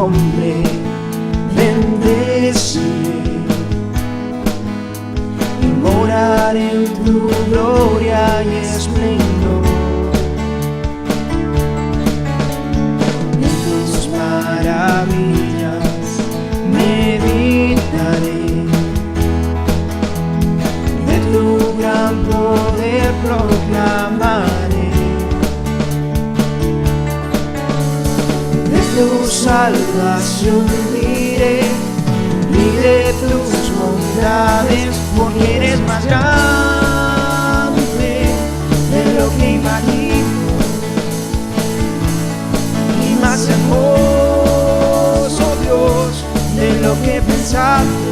nombre bendeciré y moraré en tu gloria y esplendor. En tus maravillas meditaré, de tu gran poder proclamaré, de tu salvación diré y de tus bondades, porque eres más grande de lo que imagino y más hermoso, Dios, de lo que he pensado.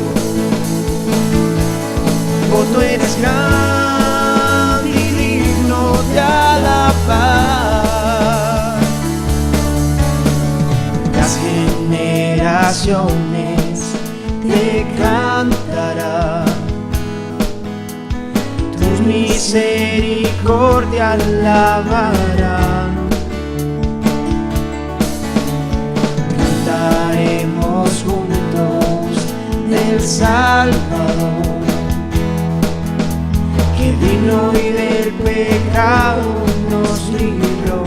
Oh, tú eres grande y digno de alabar. Las generaciones te cantarán, tus misericordias alabarán. Cantaremos juntos del Salvador, que vino y del pecado nos libró.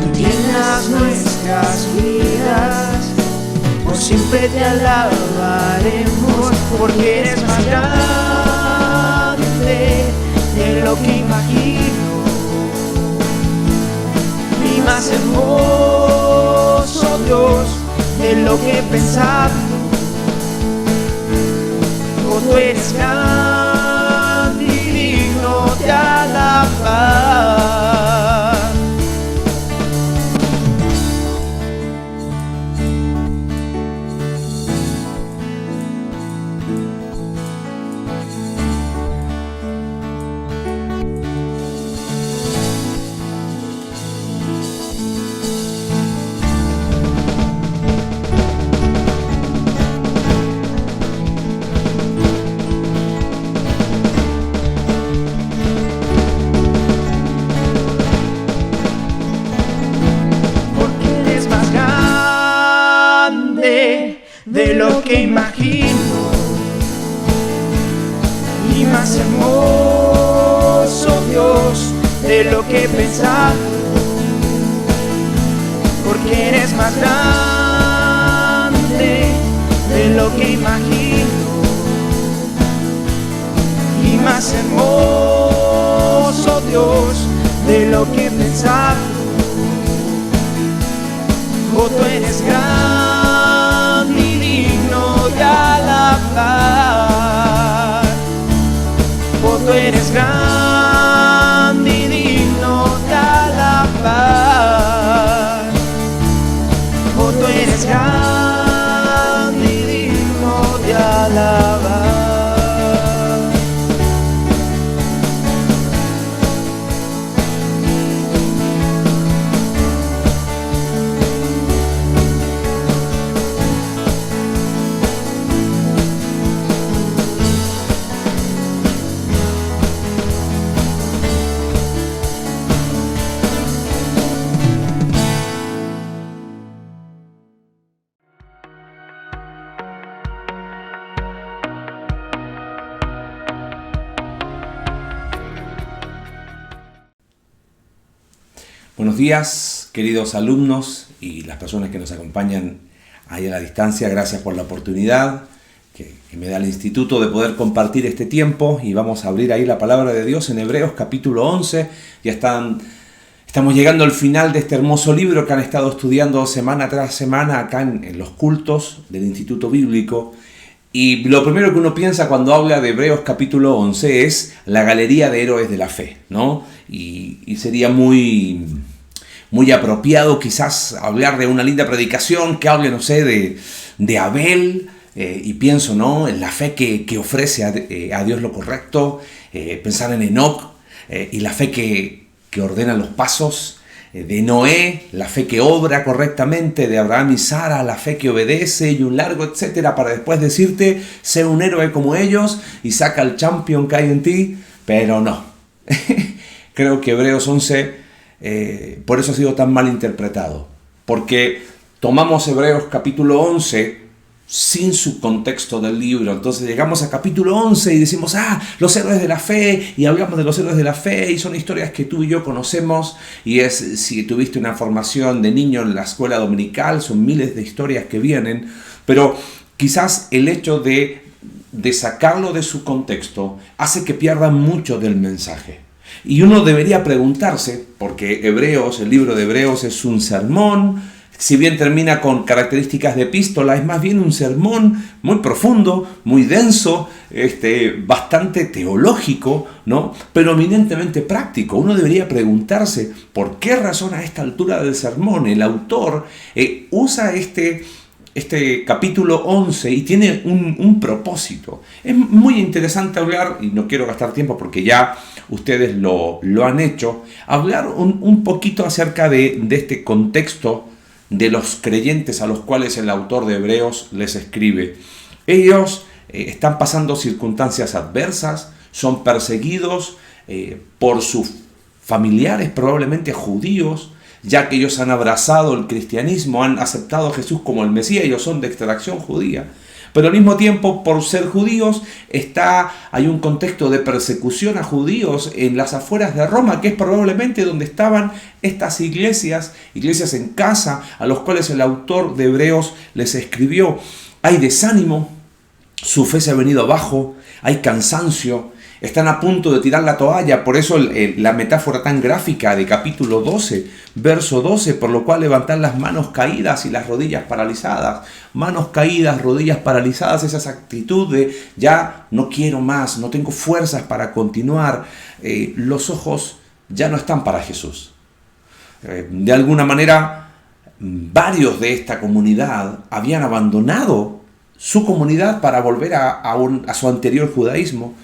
Tú llenas nuestras vidas, por siempre te alabaremos, porque eres más grande de lo que imagino y más hermoso, Dios, de lo que he pensado. Oh, tú eres grande y digno de alabar. De lo que imagino y más hermoso, Dios, de lo que he pensado, porque eres más grande de lo que imagino y más hermoso, Dios, de lo que he pensado. Oh, tú eres grande y digno de alabar. Oh, tú eres grande y digno de alabar. Oh, tú eres grande y digno de alabar. Buenos días, queridos alumnos y las personas que nos acompañan ahí a la distancia. Gracias por la oportunidad que me da el instituto de poder compartir este tiempo, y vamos a abrir ahí la palabra de Dios en Hebreos capítulo 11. Ya estamos llegando al final de este hermoso libro que han estado estudiando semana tras semana acá en los cultos del Instituto Bíblico. Y lo primero que uno piensa cuando habla de Hebreos capítulo 11 es la galería de héroes de la fe, ¿no? Y sería muy apropiado quizás hablar de una linda predicación que hable, no sé, de Abel, y pienso, ¿no?, en la fe que ofrece a Dios lo correcto, pensar en Enoc, y la fe que ordena los pasos, de Noé, la fe que obra correctamente, de Abraham y Sara, la fe que obedece, y un largo etcétera, para después decirte, sé un héroe como ellos y saca el champion que hay en ti. Pero no, creo que Hebreos 11 por eso ha sido tan mal interpretado. Porque tomamos Hebreos capítulo 11 sin su contexto del libro. Entonces llegamos a capítulo 11 y decimos, los héroes de la fe, y hablamos de los héroes de la fe, y son historias que tú y yo conocemos, y es, si tuviste una formación de niño en la escuela dominical, son miles de historias que vienen, pero quizás el hecho de sacarlo de su contexto hace que pierdan mucho del mensaje. Y uno debería preguntarse, porque Hebreos, el libro de Hebreos es un sermón, si bien termina con características de epístola, es más bien un sermón muy profundo, muy denso, bastante teológico, ¿no? Pero eminentemente práctico. Uno debería preguntarse por qué razón a esta altura del sermón el autor usa este capítulo 11 y tiene un propósito. Es muy interesante hablar, y no quiero gastar tiempo porque ya ustedes lo han hecho, hablar un poquito acerca de este contexto de los creyentes a los cuales el autor de Hebreos les escribe. Ellos están pasando circunstancias adversas, son perseguidos por sus familiares, probablemente judíos, ya que ellos han abrazado el cristianismo, han aceptado a Jesús como el Mesías, ellos son de extracción judía. Pero al mismo tiempo, por ser judíos, hay un contexto de persecución a judíos en las afueras de Roma, que es probablemente donde estaban estas iglesias en casa, a los cuales el autor de Hebreos les escribió. Hay desánimo, su fe se ha venido abajo, hay cansancio, están a punto de tirar la toalla, por eso la metáfora tan gráfica de capítulo 12, verso 12, por lo cual levantar las manos caídas y las rodillas paralizadas. Manos caídas, rodillas paralizadas, esa actitud de ya no quiero más, no tengo fuerzas para continuar. Los ojos ya no están para Jesús. De alguna manera, varios de esta comunidad habían abandonado su comunidad para volver a su anterior judaísmo.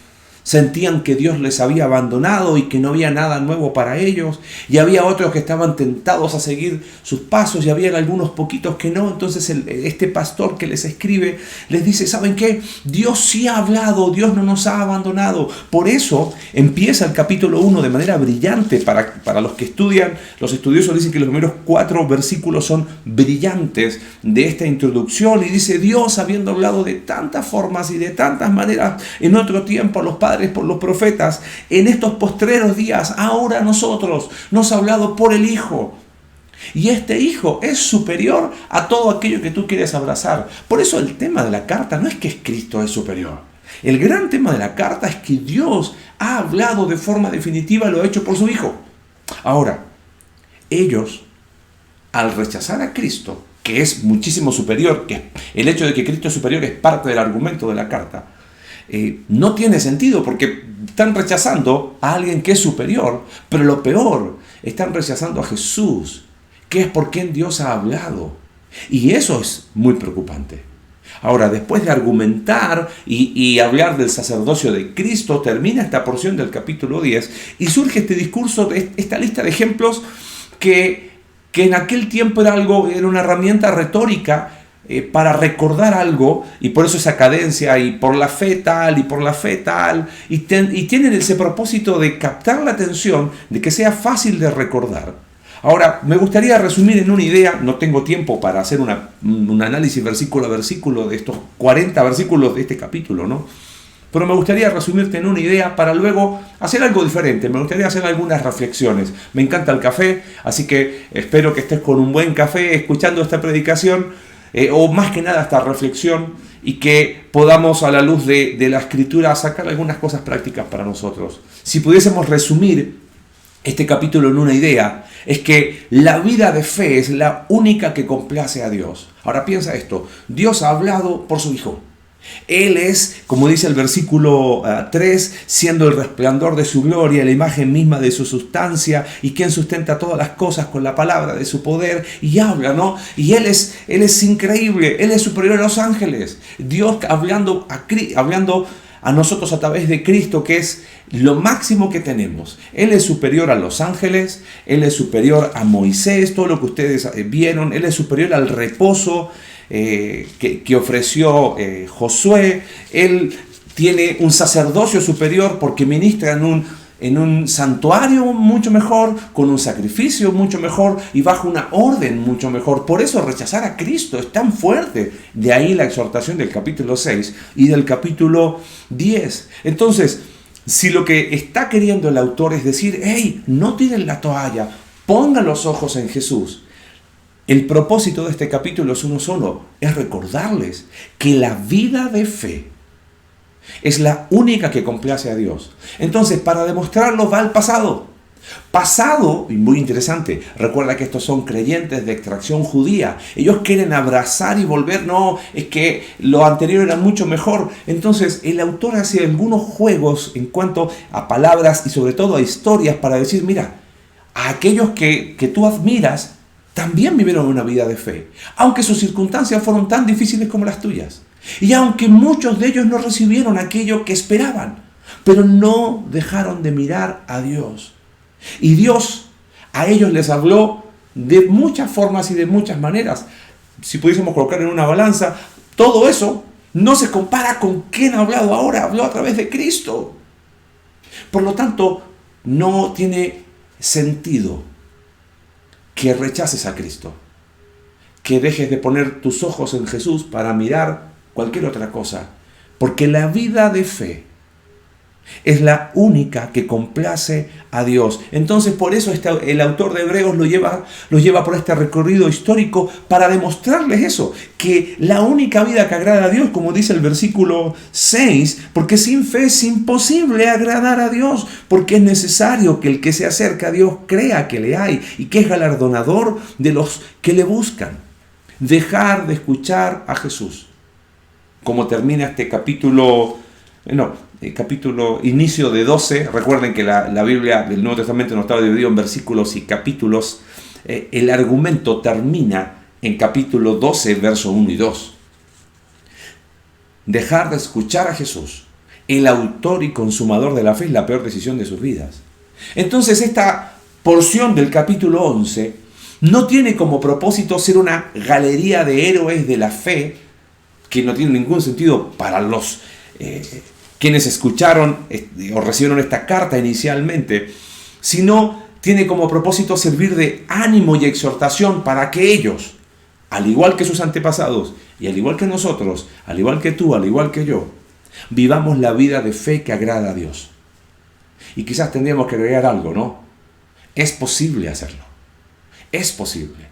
Sentían que Dios les había abandonado y que no había nada nuevo para ellos, y había otros que estaban tentados a seguir sus pasos, y había algunos poquitos que no. Entonces este pastor que les escribe les dice, ¿saben qué? Dios sí ha hablado, Dios no nos ha abandonado. Por eso empieza el capítulo 1 de manera brillante. Para los que estudian, los estudiosos dicen que los primeros 4 versículos son brillantes de esta introducción, y dice, Dios, habiendo hablado de tantas formas y de tantas maneras en otro tiempo a los padres por los profetas, en estos postreros días, ahora a nosotros, nos ha hablado por el Hijo. Y este Hijo es superior a todo aquello que tú quieres abrazar. Por eso el tema de la carta no es que Cristo es superior. El gran tema de la carta es que Dios ha hablado de forma definitiva, lo ha hecho por su Hijo. Ahora, ellos, al rechazar a Cristo, que es muchísimo superior, que el hecho de que Cristo es superior es parte del argumento de la carta, no tiene sentido, porque están rechazando a alguien que es superior, pero lo peor, están rechazando a Jesús, que es por quien Dios ha hablado, y eso es muy preocupante. Ahora, después de argumentar y hablar del sacerdocio de Cristo, termina esta porción del capítulo 10 y surge este discurso, esta lista de ejemplos que en aquel tiempo era una herramienta retórica para recordar algo, y por eso esa cadencia, y por la fe tal, y por la fe tal, y tienen ese propósito de captar la atención, de que sea fácil de recordar. Ahora, me gustaría resumir en una idea, no tengo tiempo para hacer un análisis versículo a versículo de estos 40 versículos de este capítulo, ¿no? Pero me gustaría resumirte en una idea para luego hacer algo diferente. Me gustaría hacer algunas reflexiones. Me encanta el café, así que espero que estés con un buen café escuchando esta predicación, o más que nada esta reflexión, y que podamos a la luz de la Escritura sacar algunas cosas prácticas para nosotros. Si pudiésemos resumir este capítulo en una idea, es que la vida de fe es la única que complace a Dios. Ahora piensa esto, Dios ha hablado por su Hijo. Él es, como dice el versículo 3, siendo el resplandor de su gloria, la imagen misma de su sustancia, y quien sustenta todas las cosas con la palabra de su poder, y habla, ¿no? Y Él es increíble, Él es superior a los ángeles. Dios hablando a nosotros a través de Cristo, que es lo máximo que tenemos. Él es superior a los ángeles, Él es superior a Moisés, todo lo que ustedes vieron, Él es superior al reposo que ofreció Josué. Él tiene un sacerdocio superior porque ministra en un santuario mucho mejor, con un sacrificio mucho mejor y bajo una orden mucho mejor. Por eso rechazar a Cristo es tan fuerte. De ahí la exhortación del capítulo 6 y del capítulo 10. Entonces, si lo que está queriendo el autor es decir, hey, no tiren la toalla, pongan los ojos en Jesús. El propósito de este capítulo es uno solo, es recordarles que la vida de fe es la única que complace a Dios. Entonces, para demostrarlo, va al pasado. Pasado, y muy interesante, recuerda que estos son creyentes de extracción judía. Ellos quieren abrazar y volver, no, es que lo anterior era mucho mejor. Entonces, el autor hace algunos juegos en cuanto a palabras y sobre todo a historias para decir, mira, a aquellos que tú admiras, también vivieron una vida de fe, aunque sus circunstancias fueron tan difíciles como las tuyas. Y aunque muchos de ellos no recibieron aquello que esperaban, pero no dejaron de mirar a Dios. Y Dios a ellos les habló de muchas formas y de muchas maneras. Si pudiésemos colocar en una balanza, todo eso no se compara con quien ha hablado ahora. Habló a través de Cristo. Por lo tanto, no tiene sentido que rechaces a Cristo, que dejes de poner tus ojos en Jesús para mirar cualquier otra cosa, porque la vida de fe es la única que complace a Dios. Entonces, por eso el autor de Hebreos los lleva por este recorrido histórico para demostrarles eso, que la única vida que agrada a Dios, como dice el versículo 6, porque sin fe es imposible agradar a Dios, porque es necesario que el que se acerca a Dios crea que le hay y que es galardonador de los que le buscan. Dejar de escuchar a Jesús. Como termina este capítulo, inicio de 12, recuerden que la Biblia del Nuevo Testamento no estaba dividido en versículos y capítulos, el argumento termina en capítulo 12, verso 1 y 2. Dejar de escuchar a Jesús, el autor y consumador de la fe, es la peor decisión de sus vidas. Entonces esta porción del capítulo 11 no tiene como propósito ser una galería de héroes de la fe, que no tiene ningún sentido para los quienes escucharon o recibieron esta carta inicialmente, sino tiene como propósito servir de ánimo y exhortación para que ellos, al igual que sus antepasados, y al igual que nosotros, al igual que tú, al igual que yo, vivamos la vida de fe que agrada a Dios. Y quizás tendríamos que agregar algo, ¿no? Es posible hacerlo. Es posible.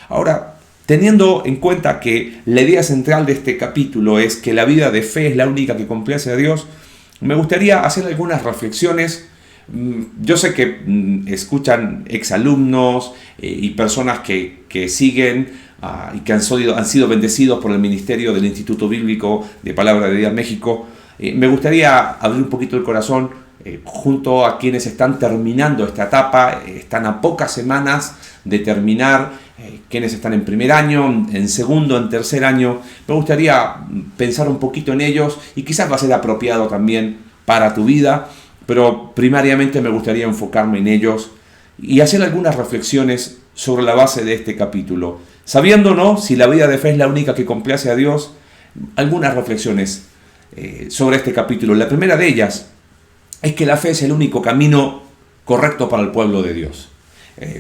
Ahora, teniendo en cuenta que la idea central de este capítulo es que la vida de fe es la única que complace a Dios, me gustaría hacer algunas reflexiones. Yo sé que escuchan exalumnos y personas que siguen y que han sido bendecidos por el ministerio del Instituto Bíblico de Palabra de Vida en México. Me gustaría abrir un poquito el corazón junto a quienes están terminando esta etapa, están a pocas semanas de terminar, quienes están en primer año, en segundo, en tercer año. Me gustaría pensar un poquito en ellos y quizás va a ser apropiado también para tu vida, pero primariamente me gustaría enfocarme en ellos y hacer algunas reflexiones sobre la base de este capítulo. Sabiendo, ¿no?, si la vida de fe es la única que complace a Dios, algunas reflexiones sobre este capítulo. La primera de ellas es que la fe es el único camino correcto para el pueblo de Dios.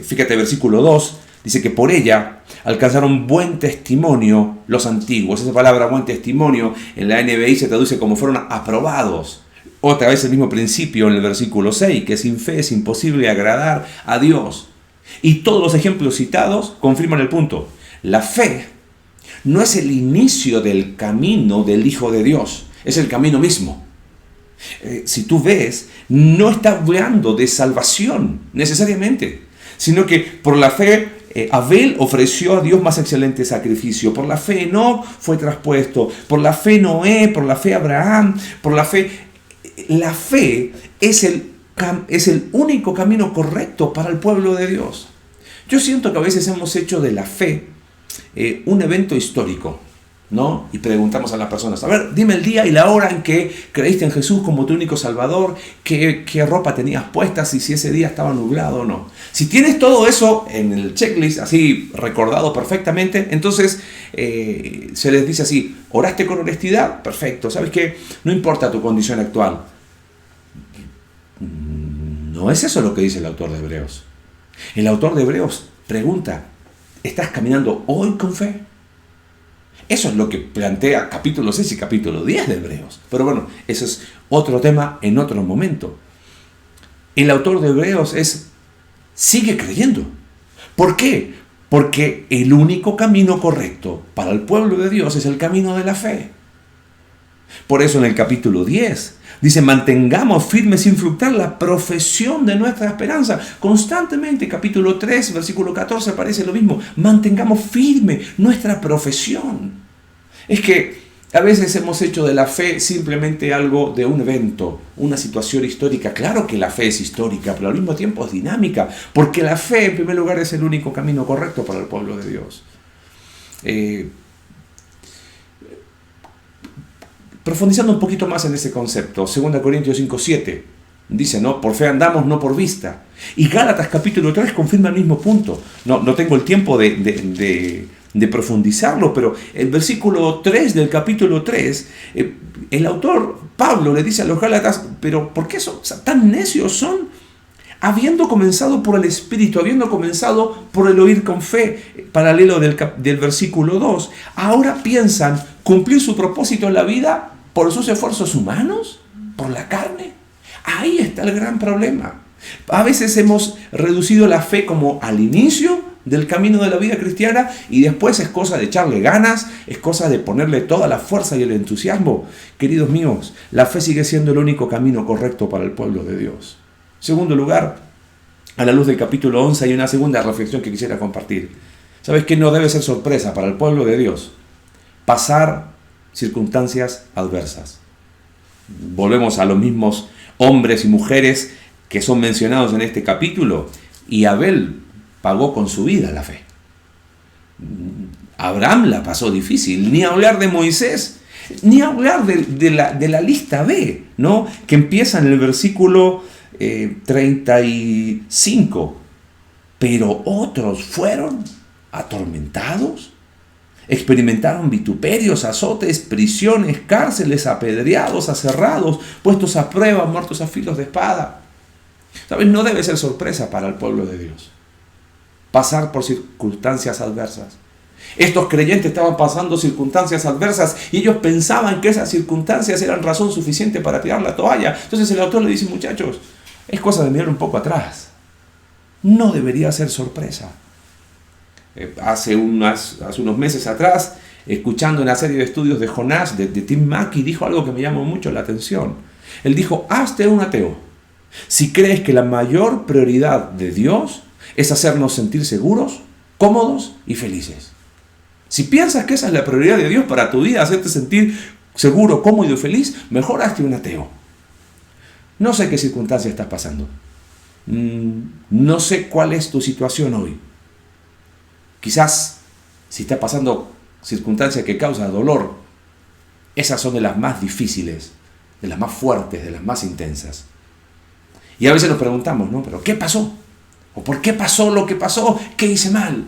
Fíjate, versículo 2, dice que por ella alcanzaron buen testimonio los antiguos. Esa palabra buen testimonio en la NBI se traduce como fueron aprobados. Otra vez el mismo principio en el versículo 6, que sin fe es imposible agradar a Dios. Y todos los ejemplos citados confirman el punto. La fe no es el inicio del camino del Hijo de Dios, es el camino mismo. Si tú ves, no está hablando de salvación necesariamente, sino que por la fe Abel ofreció a Dios más excelente sacrificio, por la fe Enoc fue traspuesto, por la fe Noé, por la fe Abraham, por la fe. La fe es el único camino correcto para el pueblo de Dios. Yo siento que a veces hemos hecho de la fe un evento histórico, ¿no? Y preguntamos a las personas, a ver, dime el día y la hora en que creíste en Jesús como tu único Salvador, qué ropa tenías puestas y si ese día estaba nublado o no. Si tienes todo eso en el checklist, así recordado perfectamente, entonces se les dice así, ¿oraste con honestidad? Perfecto, ¿sabes qué? No importa tu condición actual. No es eso lo que dice el autor de Hebreos. El autor de Hebreos pregunta, ¿estás caminando hoy con fe? Eso es lo que plantea capítulo 6 y capítulo 10 de Hebreos. Pero bueno, eso es otro tema en otro momento. El autor de Hebreos sigue creyendo. ¿Por qué? Porque el único camino correcto para el pueblo de Dios es el camino de la fe. Por eso en el capítulo 10 dice, mantengamos firme sin fluctuar la profesión de nuestra esperanza. Constantemente, capítulo 3, versículo 14, aparece lo mismo. Mantengamos firme nuestra profesión. Es que a veces hemos hecho de la fe simplemente algo de un evento, una situación histórica. Claro que la fe es histórica, pero al mismo tiempo es dinámica, porque la fe, en primer lugar, es el único camino correcto para el pueblo de Dios. Profundizando un poquito más en ese concepto, 2 Corintios 5:7 dice, ¿no? Por fe andamos, no por vista. Y Gálatas capítulo 3 confirma el mismo punto. No tengo el tiempo de profundizarlo, pero el versículo 3 del capítulo 3, el autor Pablo le dice a los Gálatas, pero ¿por qué tan necios son? Habiendo comenzado por el Espíritu, habiendo comenzado por el oír con fe, paralelo del versículo 2, ahora piensan cumplir su propósito en la vida por sus esfuerzos humanos, por la carne. Ahí está el gran problema. A veces hemos reducido la fe como al inicio del camino de la vida cristiana y después es cosa de echarle ganas, es cosa de ponerle toda la fuerza y el entusiasmo. Queridos míos, la fe sigue siendo el único camino correcto para el pueblo de Dios. Segundo lugar, a la luz del capítulo 11 hay una segunda reflexión que quisiera compartir. ¿Sabes qué no debe ser sorpresa para el pueblo de Dios? Pasar circunstancias adversas. Volvemos a los mismos hombres y mujeres que son mencionados en este capítulo, y Abel pagó con su vida la fe. Abraham la pasó difícil, ni hablar de Moisés, ni hablar de la lista B, ¿no? Que empieza en el versículo 35. Pero otros fueron atormentados, experimentaron vituperios, azotes, prisiones, cárceles, apedreados, aserrados, puestos a prueba, muertos a filos de espada. ¿Sabes? No debe ser sorpresa para el pueblo de Dios pasar por circunstancias adversas. Estos creyentes estaban pasando circunstancias adversas y ellos pensaban que esas circunstancias eran razón suficiente para tirar la toalla. Entonces el autor le dice, muchachos, es cosa de mirar un poco atrás. No debería ser sorpresa. Hace unos meses atrás, escuchando una serie de estudios de Jonás, de Tim Mackey, dijo algo que me llamó mucho la atención. Él dijo, hazte un ateo si crees que la mayor prioridad de Dios es hacernos sentir seguros, cómodos y felices. Si piensas que esa es la prioridad de Dios para tu vida, hacerte sentir seguro, cómodo y feliz, mejor hazte un ateo. No sé qué circunstancia estás pasando. No sé cuál es tu situación hoy. Quizás, si estás pasando circunstancias que causan dolor, esas son de las más difíciles, de las más fuertes, de las más intensas. Y a veces nos preguntamos, ¿no? ¿Pero qué pasó? ¿O por qué pasó lo que pasó? ¿Qué hice mal?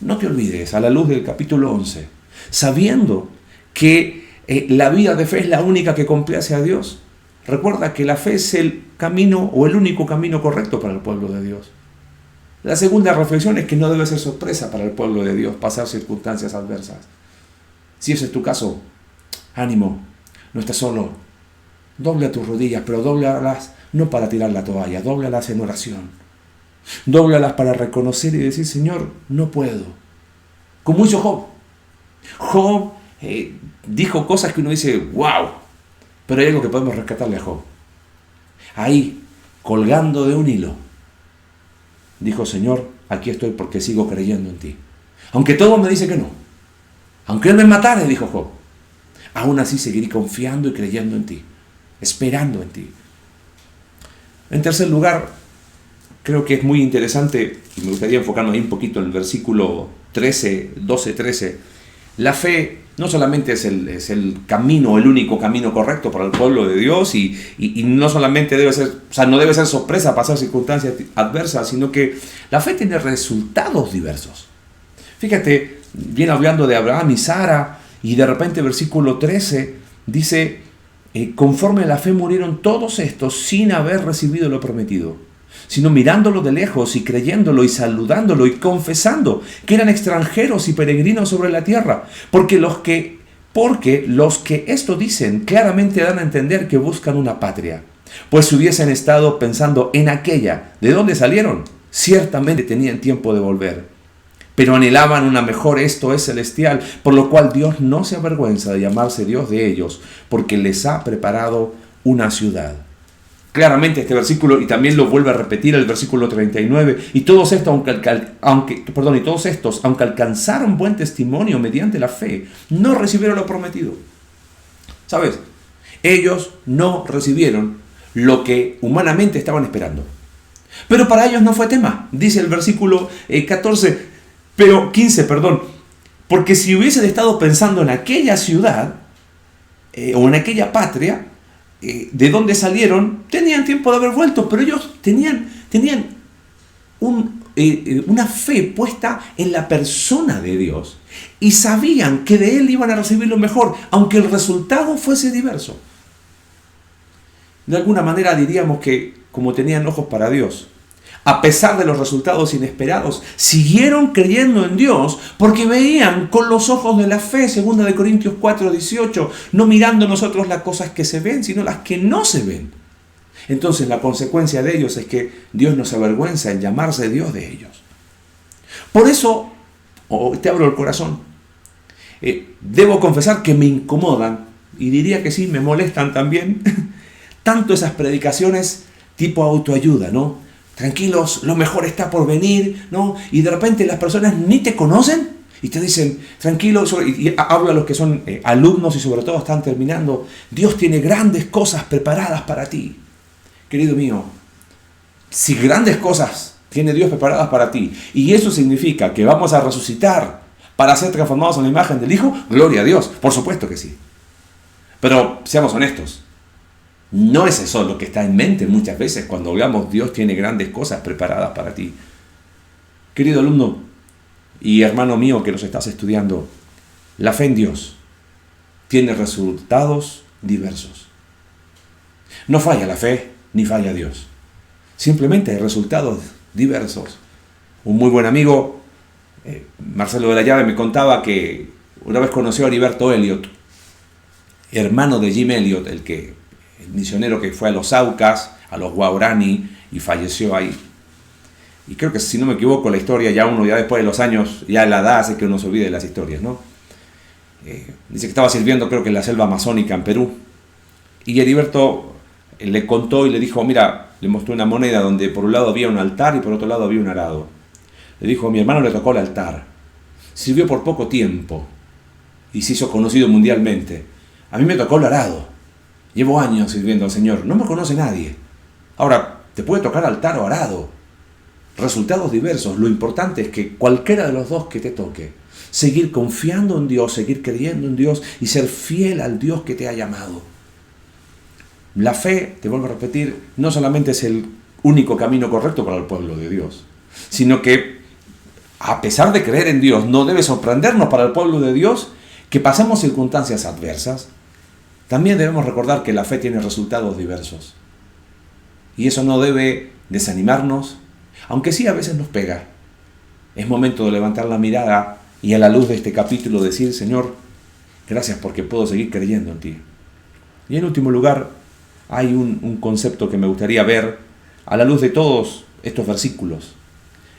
No te olvides, a la luz del capítulo 11, sabiendo que la vida de fe es la única que complace a Dios, recuerda que la fe es el camino o el único camino correcto para el pueblo de Dios. La segunda reflexión es que no debe ser sorpresa para el pueblo de Dios pasar circunstancias adversas. Si ese es tu caso, ánimo, no estás solo. Dobla tus rodillas, pero dóblalas no para tirar la toalla, dóblalas en oración. Dóblalas para reconocer y decir, Señor, no puedo. Como hizo Job. Job dijo cosas que uno dice, wow, pero hay algo que podemos rescatarle a Job. Ahí, colgando de un hilo, dijo, Señor, aquí estoy porque sigo creyendo en ti. Aunque todo me dice que no. Aunque Él me matara, dijo Job, aún así seguiré confiando y creyendo en ti, esperando en ti. En tercer lugar, creo que es muy interesante, y me gustaría enfocarme ahí un poquito en el versículo 12-13. La fe no solamente es el camino, el único camino correcto para el pueblo de Dios, y no solamente debe ser, no debe ser sorpresa pasar circunstancias adversas, sino que la fe tiene resultados diversos. Fíjate, viene hablando de Abraham y Sara, y de repente versículo 13 dice, conforme a la fe murieron todos estos sin haber recibido lo prometido, sino mirándolo de lejos y creyéndolo y saludándolo y confesando que eran extranjeros y peregrinos sobre la tierra, porque los que esto dicen claramente dan a entender que buscan una patria. Pues si hubiesen estado pensando en aquella de donde salieron, ciertamente tenían tiempo de volver. Pero anhelaban una mejor, esto es celestial, por lo cual Dios no se avergüenza de llamarse Dios de ellos, porque les ha preparado una ciudad. Claramente este versículo, y también lo vuelve a repetir el versículo 39, y todos estos, aunque alcanzaron buen testimonio mediante la fe, no recibieron lo prometido. ¿Sabes? Ellos no recibieron lo que humanamente estaban esperando. Pero para ellos no fue tema. Dice el versículo 15, porque si hubiesen estado pensando en aquella ciudad o en aquella patria, de donde salieron, tenían tiempo de haber vuelto, pero ellos tenían una fe puesta en la persona de Dios y sabían que de Él iban a recibir lo mejor, aunque el resultado fuese diverso. De alguna manera diríamos que, como tenían ojos para Dios, a pesar de los resultados inesperados, siguieron creyendo en Dios porque veían con los ojos de la fe, 2 Corintios 4:18, no mirando nosotros las cosas que se ven, sino las que no se ven. Entonces la consecuencia de ellos es que Dios no se avergüenza en llamarse Dios de ellos. Por eso, te abro el corazón, debo confesar que me incomodan, y diría que sí, me molestan también, tanto esas predicaciones tipo autoayuda, ¿no? Tranquilos, lo mejor está por venir, ¿no? Y de repente las personas ni te conocen y te dicen, tranquilos, y hablo a los que son alumnos y sobre todo están terminando, Dios tiene grandes cosas preparadas para ti. Querido mío, si grandes cosas tiene Dios preparadas para ti, y eso significa que vamos a resucitar para ser transformados en la imagen del Hijo, gloria a Dios, por supuesto que sí. Pero seamos honestos, no es eso lo que está en mente muchas veces cuando hablamos Dios tiene grandes cosas preparadas para ti. Querido alumno y hermano mío que nos estás estudiando, la fe en Dios tiene resultados diversos. No falla la fe ni falla Dios. Simplemente hay resultados diversos. Un muy buen amigo, Marcelo de la Llave, me contaba que una vez conoció a Heriberto Elliot, hermano de Jim Elliot, el misionero que fue a los Aucas, a los Guaraní, y falleció ahí. Y creo que, si no me equivoco, la historia ya después de los años, ya la edad hace que uno se olvide de las historias, ¿no? Dice que estaba sirviendo, creo que en la selva amazónica en Perú, y Heriberto le contó y le dijo, mira, le mostró una moneda donde por un lado había un altar y por otro lado había un arado. Le dijo, mi hermano le tocó el altar, sirvió por poco tiempo y se hizo conocido mundialmente. A mí me tocó el arado. Llevo años sirviendo al Señor, no me conoce nadie. Ahora, te puede tocar altar o arado. Resultados diversos. Lo importante es que cualquiera de los dos que te toque, seguir confiando en Dios, seguir creyendo en Dios y ser fiel al Dios que te ha llamado. La fe, te vuelvo a repetir, no solamente es el único camino correcto para el pueblo de Dios, sino que, a pesar de creer en Dios, no debe sorprendernos para el pueblo de Dios que pasemos circunstancias adversas. También debemos recordar que la fe tiene resultados diversos. Y eso no debe desanimarnos, aunque sí a veces nos pega. Es momento de levantar la mirada y a la luz de este capítulo decir, Señor, gracias porque puedo seguir creyendo en ti. Y en último lugar, hay un concepto que me gustaría ver a la luz de todos estos versículos.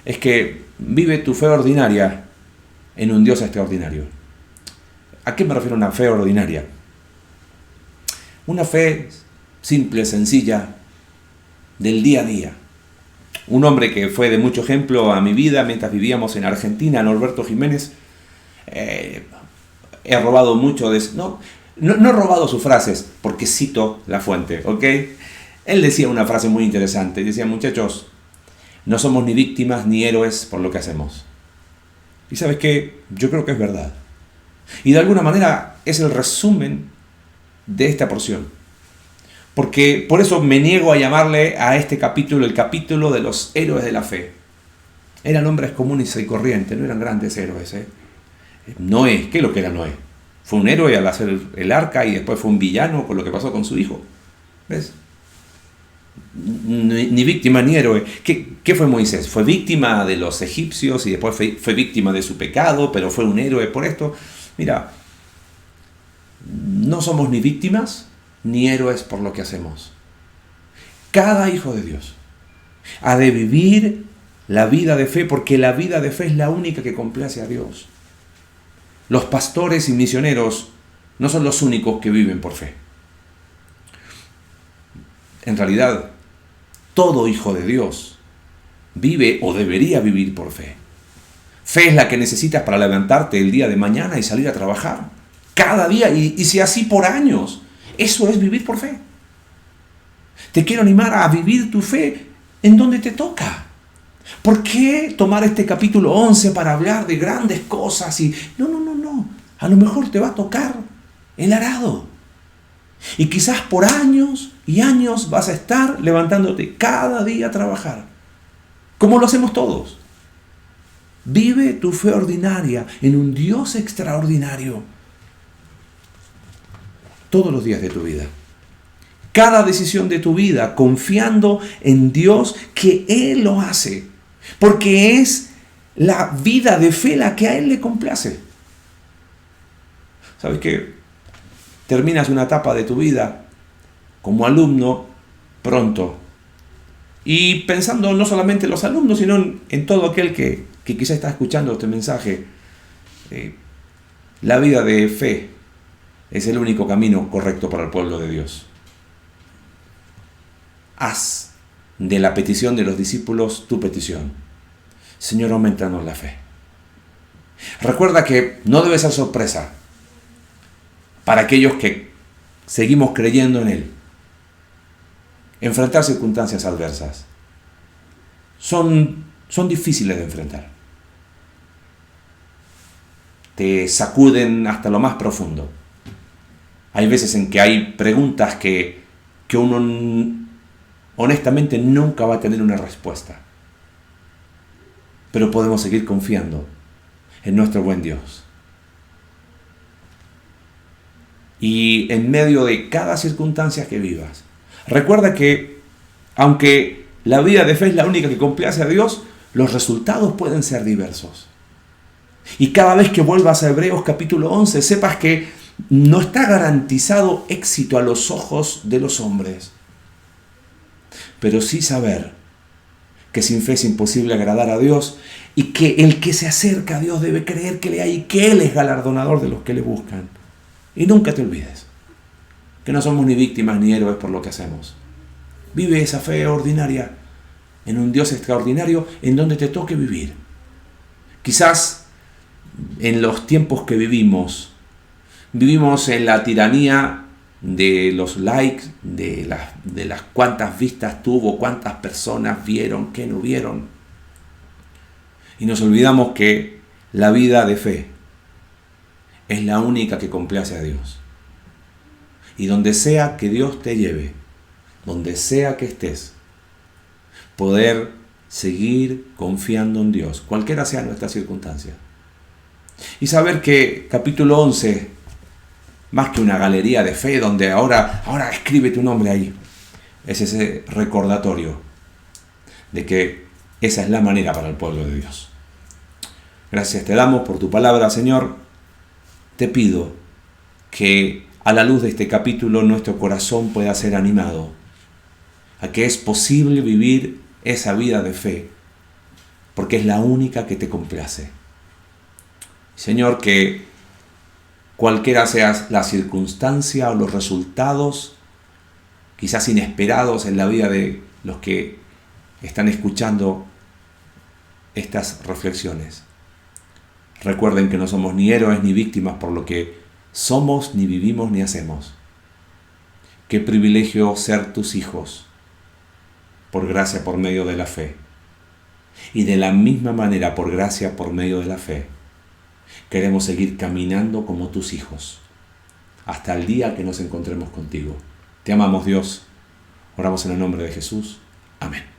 Es que vive tu fe ordinaria en un Dios extraordinario. ¿A qué me refiero a una fe ordinaria? Una fe simple, sencilla, del día a día. Un hombre que fue de mucho ejemplo a mi vida mientras vivíamos en Argentina, Norberto Jiménez. He robado mucho de... No he robado sus frases, porque cito la fuente, ¿ok? Él decía una frase muy interesante. Decía, muchachos, no somos ni víctimas ni héroes por lo que hacemos. Y ¿sabes qué? Yo creo que es verdad. Y de alguna manera es el resumen de esta porción. Porque por eso me niego a llamarle a este capítulo el capítulo de los héroes de la fe. Eran hombres comunes y corrientes, no eran grandes héroes. Noé, ¿qué es lo que era Noé? Fue un héroe al hacer el arca y después fue un villano por lo que pasó con su hijo. ¿Ves? ni víctima ni héroe. ¿Qué fue Moisés? Fue víctima de los egipcios y después fue víctima de su pecado, pero fue un héroe por esto. Mira, no somos ni víctimas ni héroes por lo que hacemos. Cada hijo de Dios ha de vivir la vida de fe, porque la vida de fe es la única que complace a Dios. Los pastores y misioneros no son los únicos que viven por fe. En realidad, todo hijo de Dios vive o debería vivir por fe. Fe es la que necesitas para levantarte el día de mañana y salir a trabajar. Cada día, y si así por años. Eso es vivir por fe. Te quiero animar a vivir tu fe en donde te toca. ¿Por qué tomar este capítulo 11 para hablar de grandes cosas? No. A lo mejor te va a tocar el arado. Y quizás por años y años vas a estar levantándote cada día a trabajar. Como lo hacemos todos. Vive tu fe ordinaria en un Dios extraordinario. Todos los días de tu vida. Cada decisión de tu vida, confiando en Dios que Él lo hace. Porque es la vida de fe la que a Él le complace. ¿Sabes qué? Terminas una etapa de tu vida como alumno pronto. Y pensando no solamente en los alumnos, sino en todo aquel que quizá está escuchando este mensaje. La vida de fe es el único camino correcto para el pueblo de Dios. Haz de la petición de los discípulos tu petición. Señor, aumentanos la fe. Recuerda que no debe ser sorpresa para aquellos que seguimos creyendo en Él. Enfrentar circunstancias adversas son difíciles de enfrentar. Te sacuden hasta lo más profundo. Hay veces en que hay preguntas que uno honestamente nunca va a tener una respuesta. Pero podemos seguir confiando en nuestro buen Dios. Y en medio de cada circunstancia que vivas, recuerda que aunque la vida de fe es la única que complace a Dios, los resultados pueden ser diversos. Y cada vez que vuelvas a Hebreos capítulo 11, sepas que no está garantizado éxito a los ojos de los hombres. Pero sí saber que sin fe es imposible agradar a Dios y que el que se acerca a Dios debe creer que le hay y que Él es galardonador de los que le buscan. Y nunca te olvides que no somos ni víctimas ni héroes por lo que hacemos. Vive esa fe ordinaria en un Dios extraordinario en donde te toque vivir. Quizás en los tiempos que vivimos en la tiranía de los likes, de las cuántas vistas tuvo, cuántas personas vieron, qué no vieron. Y nos olvidamos que la vida de fe es la única que complace a Dios. Y donde sea que Dios te lleve, donde sea que estés, poder seguir confiando en Dios, cualquiera sea nuestra circunstancia. Y saber que capítulo 11, más que una galería de fe, donde ahora escribe tu nombre ahí, es ese recordatorio de que esa es la manera para el pueblo de Dios. Gracias te damos por tu palabra, Señor. Te pido que a la luz de este capítulo nuestro corazón pueda ser animado a que es posible vivir esa vida de fe, porque es la única que te complace. Señor, que cualquiera sea la circunstancia o los resultados, quizás inesperados en la vida de los que están escuchando estas reflexiones, recuerden que no somos ni héroes ni víctimas por lo que somos, ni vivimos, ni hacemos. Qué privilegio ser tus hijos, por gracia por medio de la fe. Y de la misma manera, por gracia por medio de la fe, queremos seguir caminando como tus hijos, hasta el día que nos encontremos contigo. Te amamos, Dios. Oramos en el nombre de Jesús. Amén.